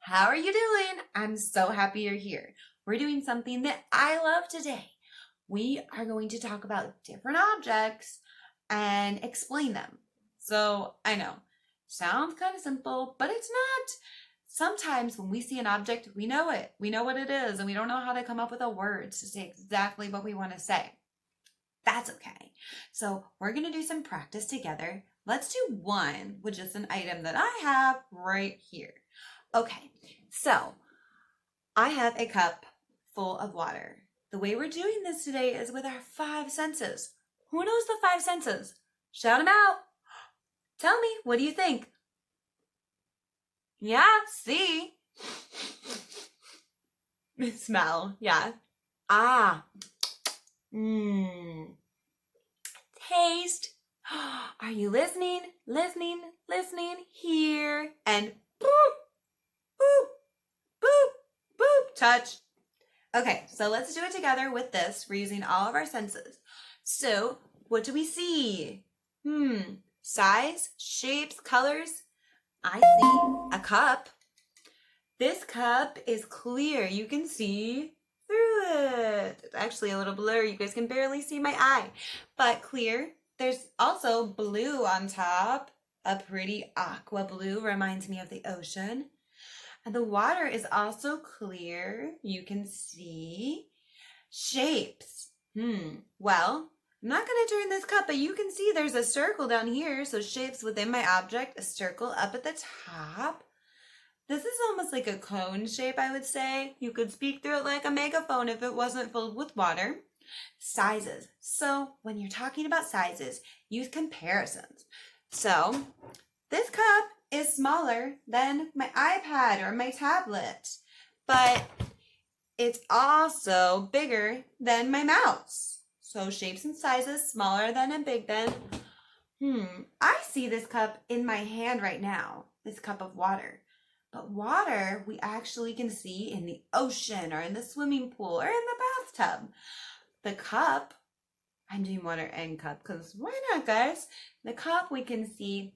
How are you doing? I'm so happy you're here. We're doing something that I love today. We are going to talk about different objects and explain them. So I know, sounds kind of simple, but it's not. Sometimes when we see an object, we know it. We know what it is, and we don't know how to come up with the words to say exactly what we want to say. That's okay. So we're going to do some practice together. Let's do one with just an item that I have right here. Okay, so I have a cup full of water. The way we're doing this today is with our five senses. Who knows the five senses? Shout them out. Tell me, what do you think? Yeah, see? Smell, yeah. Ah, mmm. Taste. Are you listening? Listening, listening, here, and boop, boop, boop, boop, touch. Okay, so let's do it together with this. We're using all of our senses. So, what do we see? Size, shapes, colors. I see a cup. This cup is clear. You can see through it. It's actually a little blurry. You guys can barely see my eye, but clear. There's also blue on top. A pretty aqua blue, reminds me of the ocean. And the water is also clear. You can see shapes. Well, I'm not going to turn this cup, but you can see there's a circle down here. So shapes within my object, a circle up at the top. This is almost like a cone shape, I would say. You could speak through it like a megaphone if it wasn't filled with water. Sizes. So when you're talking about sizes, use comparisons. So this cup is smaller than my iPad or my tablet, but it's also bigger than my mouse. So shapes and sizes, smaller than and big than. I see this cup in my hand right now, this cup of water. But water we actually can see in the ocean or in the swimming pool or in the bathtub. The cup, I'm doing water and cup because why not, guys? The cup we can see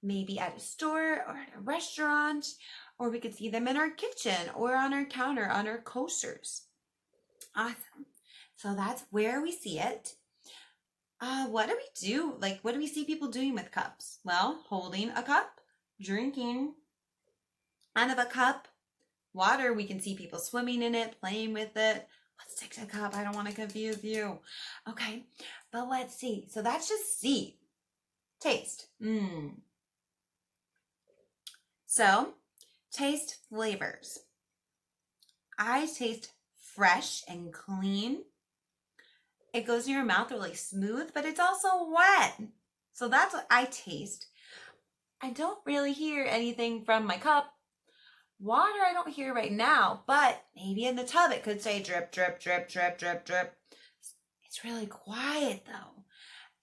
maybe at a store or at a restaurant, or we could see them in our kitchen or on our counter, on our coasters. Awesome. So that's where we see it. What do we do? What do we see people doing with cups? Well, holding a cup, drinking out of a cup. Water, we can see people swimming in it, playing with it. Let's take the cup. I don't want to confuse you. Okay, but let's see. So that's just see. Taste. So, taste flavors. I taste fresh and clean. It goes in your mouth really smooth, but it's also wet. So that's what I taste. I don't really hear anything from my cup. Water I don't hear right now, but maybe in the tub it could say drip, drip, drip, drip, drip, drip. It's really quiet though.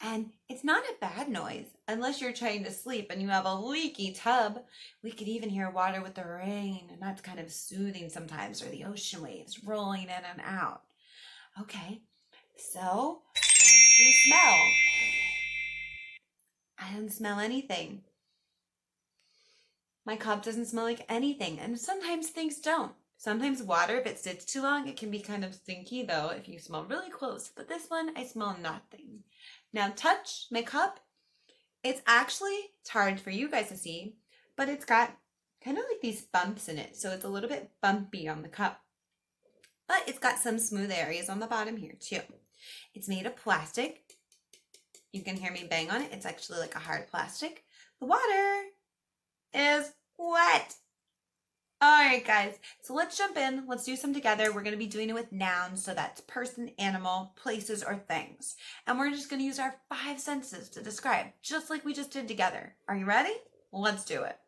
And it's not a bad noise unless you're trying to sleep and you have a leaky tub. We could even hear water with the rain, and that's kind of soothing sometimes, or the ocean waves rolling in and out. Okay, so let's do smell. I don't smell anything. My cup doesn't smell like anything, and sometimes things don't. Sometimes water, if it sits too long, it can be kind of stinky though if you smell really close. But this one, I smell nothing. Now touch my cup. It's hard for you guys to see, but it's got kind of like these bumps in it. So it's a little bit bumpy on the cup. But it's got some smooth areas on the bottom here too. It's made of plastic. You can hear me bang on it. It's actually like a hard plastic. The water is wet. All right, guys, so let's jump in. Let's do some together. We're going to be doing it with nouns, so that's person, animal, places, or things. And we're just going to use our five senses to describe, just like we just did together. Are you ready? Let's do it.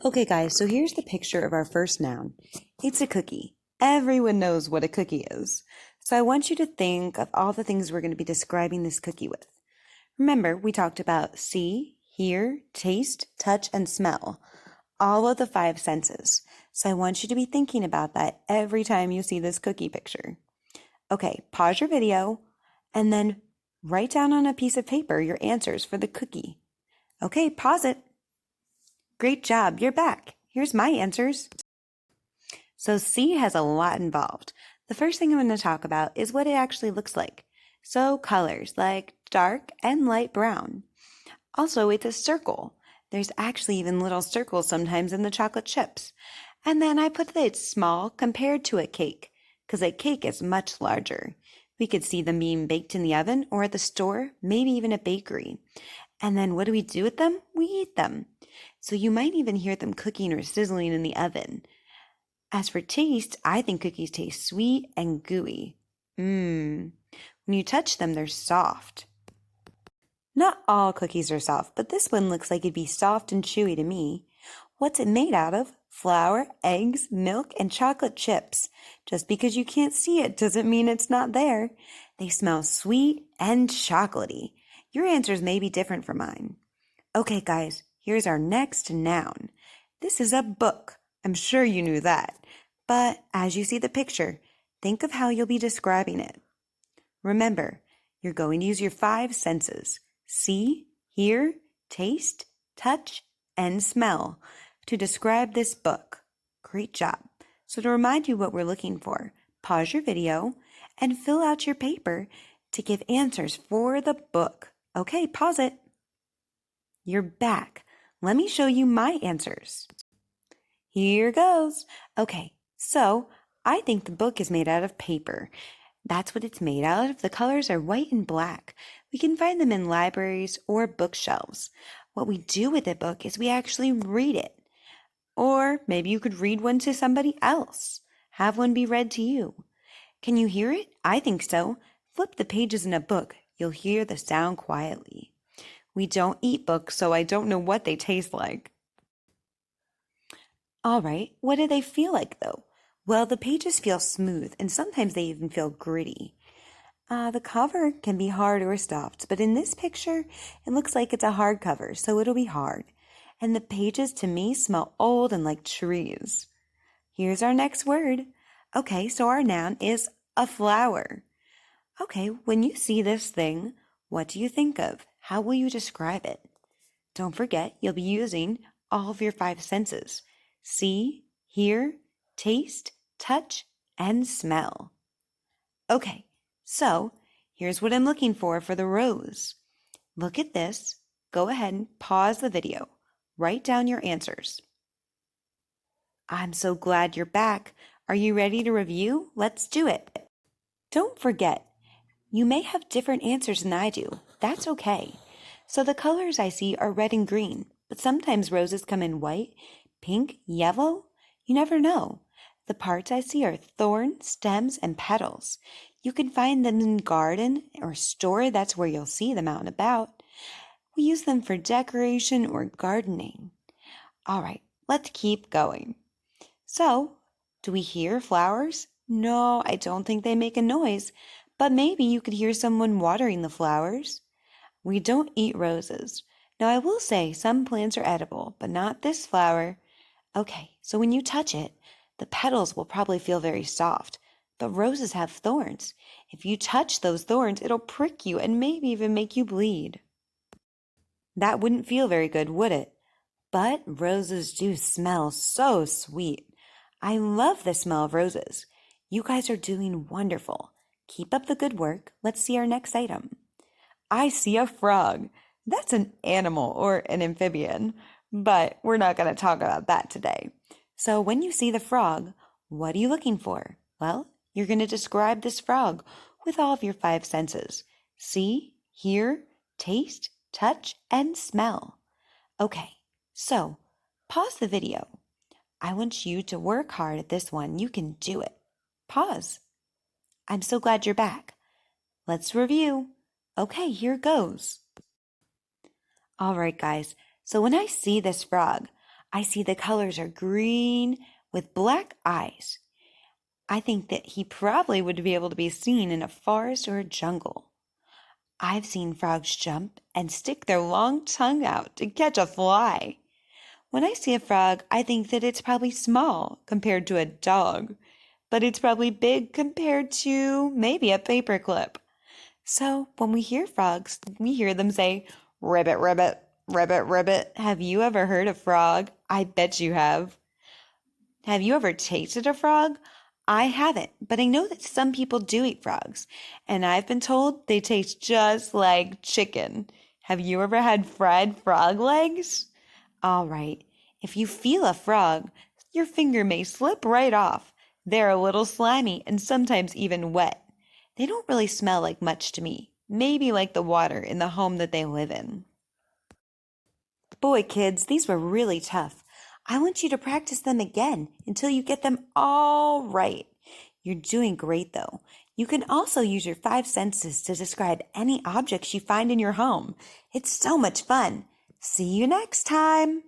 Okay, guys, so here's the picture of our first noun. It's a cookie. Everyone knows what a cookie is. So I want you to think of all the things we're going to be describing this cookie with. Remember, we talked about see, hear, taste, touch, and smell. All of the five senses. So I want you to be thinking about that every time you see this cookie picture. Okay, pause your video and then write down on a piece of paper your answers for the cookie. Okay, pause it. Great job, you're back. here's my answers. So C has a lot involved. The first thing I'm going to talk about is what it actually looks like. So colors like dark and light brown. Also, it's a circle. There's actually even little circles sometimes in the chocolate chips. And then I put that it's small compared to a cake, because a cake is much larger. We could see them being baked in the oven or at the store, maybe even a bakery. And then what do we do with them? We eat them. So you might even hear them cooking or sizzling in the oven. As for taste, I think cookies taste sweet and gooey. When you touch them, they're soft. Not all cookies are soft, but this one looks like it'd be soft and chewy to me. What's it made out of? Flour, eggs, milk, and chocolate chips. Just because you can't see it doesn't mean it's not there. They smell sweet and chocolatey. Your answers may be different from mine. Okay, guys, here's our next noun. This is a book. I'm sure you knew that. But as you see the picture, think of how you'll be describing it. Remember, you're going to use your 5 senses: see, hear, taste, touch, and smell to describe this book. Great job. So to remind you what we're looking for, pause your video and fill out your paper to give answers for the book. Okay, pause it. You're back. Let me show you my answers. Here goes. Okay, so I think the book is made out of paper. That's what it's made out of. The colors are white and black. We can find them in libraries or bookshelves. What we do with the book is we actually read it. Or maybe you could read one to somebody else. Have one be read to you. Can you hear it? I think so. Flip the pages in a book. You'll hear the sound quietly. We don't eat books, so I don't know what they taste like. All right, what do they feel like though? Well, the pages feel smooth and sometimes they even feel gritty. The cover can be hard or soft, but in this picture, it looks like it's a hard cover, so it'll be hard. And the pages to me smell old and like trees. Here's our next word. Okay, so our noun is a flower. Okay, when you see this thing, what do you think of? How will you describe it? Don't forget, you'll be using all of your 5 senses: see, hear, taste, touch, and smell. Okay, so here's what I'm looking for the rose. Look at this. Go ahead and pause the video. Write down your answers. I'm so glad you're back. Are you ready to review? Let's do it. Don't forget, you may have different answers than I do. That's okay. So the colors I see are red and green, but sometimes roses come in white, pink, yellow. You never know. The parts I see are thorns, stems, and petals. You can find them in garden or store. That's where you'll see them out and about. We use them for decoration or gardening. All right, let's keep going. So, do we hear flowers? No, I don't think they make a noise, but maybe you could hear someone watering the flowers. We don't eat roses. Now, I will say some plants are edible, but not this flower. Okay, so when you touch it, the petals will probably feel very soft, but roses have thorns. If you touch those thorns, it'll prick you and maybe even make you bleed. That wouldn't feel very good, would it? But roses do smell so sweet. I love the smell of roses. You guys are doing wonderful. Keep up the good work. Let's see our next item. I see a frog. That's an animal or an amphibian, but we're not going to talk about that today. So when you see the frog, what are you looking for? Well, you're going to describe this frog with all of your 5 senses: see, hear, taste, touch, and smell. Okay, so pause the video. I want you to work hard at this one. You can do it. Pause. I'm so glad you're back. Let's review. Okay, here goes. All right, guys. So when I see this frog, I see the colors are green with black eyes. I think that he probably would be able to be seen in a forest or a jungle. I've seen frogs jump and stick their long tongue out to catch a fly. When I see a frog, I think that it's probably small compared to a dog, but it's probably big compared to maybe a paperclip. So when we hear frogs, we hear them say, ribbit, ribbit, ribbit, ribbit. Have you ever heard a frog? I bet you have. Have you ever tasted a frog? I haven't, but I know that some people do eat frogs, and I've been told they taste just like chicken. Have you ever had fried frog legs? All right, if you feel a frog, your finger may slip right off. They're a little slimy and sometimes even wet. They don't really smell like much to me, maybe like the water in the home that they live in. Boy, kids, these were really tough. I want you to practice them again until you get them all right. You're doing great, though. You can also use your five senses to describe any objects you find in your home. It's so much fun. See you next time.